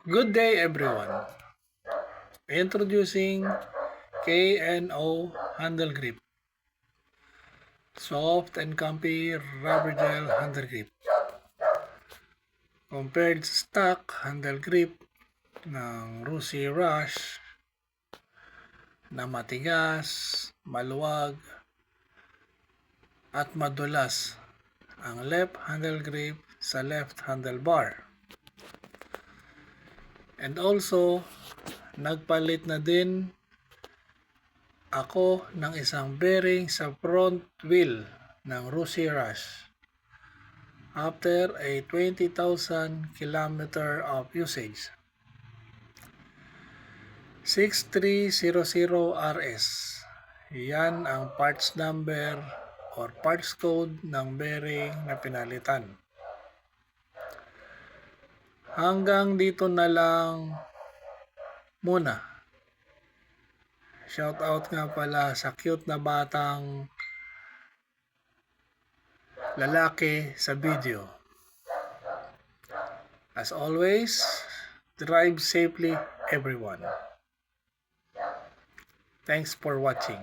Good day everyone. Introducing K&O Handle Grip. Soft and comfy rubber gel handle grip. Compared sa stock handle grip ng Rusi Rush na matigas, maluwag, at madulas ang left handle grip sa left handlebar. And also, nagpalit na din ako ng isang bearing sa front wheel ng Rusi Rush after a 20,000 kilometer of usage. 6300RS. Yan ang parts number or parts code ng bearing na pinalitan. Hanggang dito na lang muna. Shout out nga pala sa cute na batang lalaki sa video. As always, drive safely everyone. Thanks for watching.